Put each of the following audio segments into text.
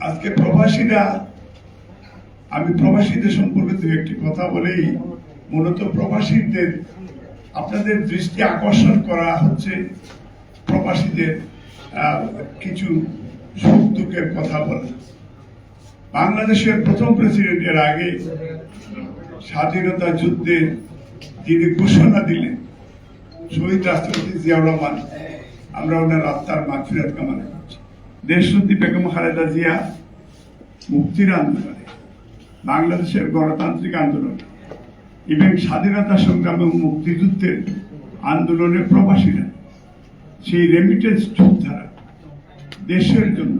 আজকে প্রবাসীরা, আমি প্রবাসীদের সম্পর্কে দু একটি কথা বলেই মূলত প্রবাসীদের আপনাদের দৃষ্টি আকর্ষণ করা হচ্ছে প্রবাসীদের কিছু সুখ দুঃখের কথা বলা। বাংলাদেশের প্রথম প্রেসিডেন্টের আগে স্বাধীনতা যুদ্ধে যিনি ঘোষণা দিলেন শহীদ রাষ্ট্রপতি জিয়াউর রহমান, আমরা ওনার আত্মার মাগফিরাত কামনা করছি। দেশনেত্রী বেগম খালেদা জিয়া মুক্তির আন্দোলনে, বাংলাদেশের গণতান্ত্রিক আন্দোলনে এবং স্বাধীনতা সংগ্রাম এবং মুক্তিযুদ্ধের আন্দোলনে প্রবাসীরা সেই রেমিটেন্স যোদ্ধারা দেশের জন্য,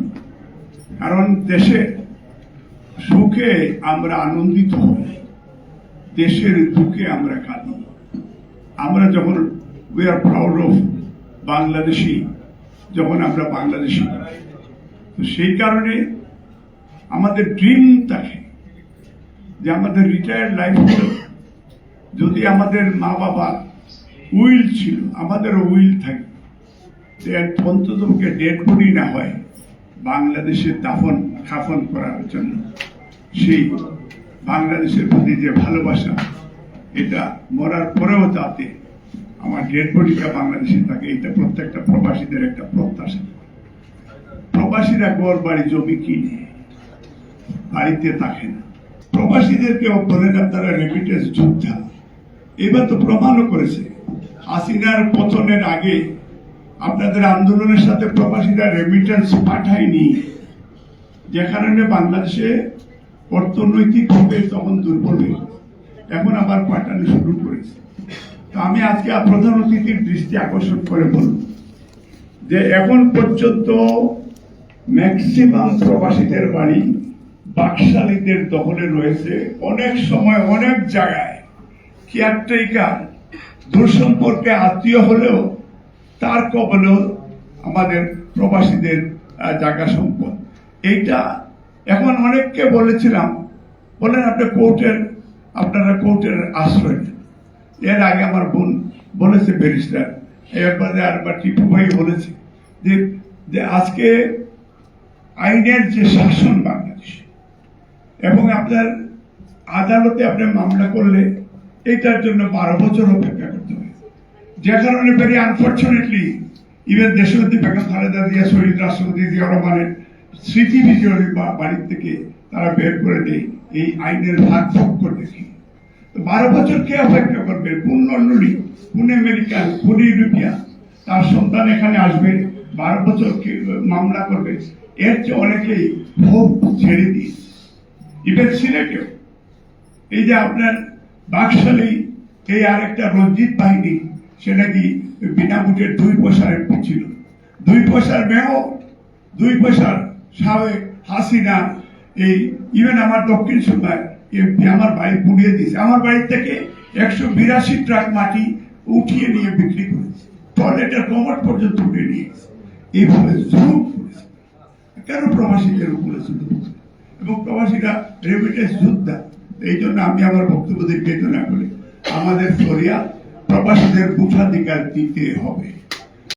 কারণ দেশের সুখে আমরা আনন্দিত হই, দেশের দুঃখে আমরা কাঁদি। আমরা যখন we are proud of Bangladeshi, যখন আমরা বাংলাদেশি, তো সেই কারণে আমাদের ড্রিম থাকে যে আমাদের রিটায়ার্ড লাইফ যদি আমাদের মা বাবা উইল ছিল, আমাদেরও উইল থাকে অন্ততপক্ষে ডেড বডি না হয় বাংলাদেশের দাফন খাফন করার জন্য। সেই বাংলাদেশের প্রতি যে ভালোবাসা, এটা মরার পরেও তাতে আমার ডেড বডিটা বাংলাদেশে থাকে, এটা প্রত্যেকটা প্রবাসীদের একটা প্রত্যাশা। প্রবাসীরা ঘর বাড়ি জমি কিনে বাড়িতে থাকে না। প্রবাসীদেরকে বলেন আপনারা রেমিটেন্স যোদ্ধা। এবার তো প্রমাণও করেছে, হাসিনার পতনের আগে আপনাদের আন্দোলনের সাথে প্রবাসীরা রেমিটেন্স পাঠায়নি, যে কারণে বাংলাদেশে অর্থনৈতিকভাবে তখন দুর্বল হয়ে এখন আবার পাঠানো শুরু করেছে। তো আমি আজকে প্রধান অতিথির দৃষ্টি আকর্ষণ করে বলব যে এখন পর্যন্ত ম্যাক্সিমাম প্রবাসীদের বাড়ি বাকশালীদের দখলে রয়েছে। অনেক সময় অনেক জায়গায় কেয়ারটেকার দূরসম্পর্কে আত্মীয় হলেও তার কবলেও আমাদের প্রবাসীদের জায়গা সম্পদ। এইটা এখন অনেককে বলেছিলাম, বলেন আপনারা কোর্টের আশ্রয় নেন। এর আগে আমার বোন বলেছে, ব্যারিস্টার, এরপরে আরবার টিপু ভাই বলেছে যে আজকে আইনের যে শাসন বাংলাদেশে, এবং আপনার আদালতে আপনি মামলা করলে এটার জন্য 12 বছর অপেক্ষা করতে হয়, যে কারণে ভেরি আনফর্চুনেটলি ইভেন দেশনেত্রী বেগম খালেদা জিয়া শহীদ রাষ্ট্রপতি জিয়াউর রহমানের স্মৃতি বিজয়ী বাড়ির থেকে তারা বের করে দেয় এই আইনের ভাগ করে দেখি। 12 বছর কে অপেক্ষা করবে? কোন লন্ডনী, কোন আমেরিকান, কোন ইউরোপিয়ান তার সন্তান এখানে আসবে, 12 বছর মামলা করবে? এর চেয়ে অনেকেই ভোগ ছেড়ে দিয়ে ইভেন সিলেটেও এই যে আপনার বাকশালী এই আরেকটা রঞ্জিত বাহিনী, সেটা কি বিনা ভোটের 2 পয়সার এমপি ছিল, 2 পয়সার মেয়র, 2 পয়সার সাবেক হাসিনা। এই ইভেন আমার দক্ষিণ সুরমায় এমপি আমার বাড়ি পুড়িয়ে দিয়েছে, আমার বাড়ি থেকে 182 ট্রাক মাটি উঠিয়ে নিয়ে বিক্রি করেছে, টয়লেটের কমোড পর্যন্ত উঠে নিয়ে গেছে। এইভাবে জুলুম করেছে। কেন প্রবাসীদের উপরে জুলুম? এবং প্রবাসীরা রেমিটেন্স যোদ্ধা। এই জন্য আমি আমার বক্তব্য দীর্ঘায়িত না করে আমাদের ফরিয়াদ প্রবাসীদের ভোটাধিকার দিতে হবে।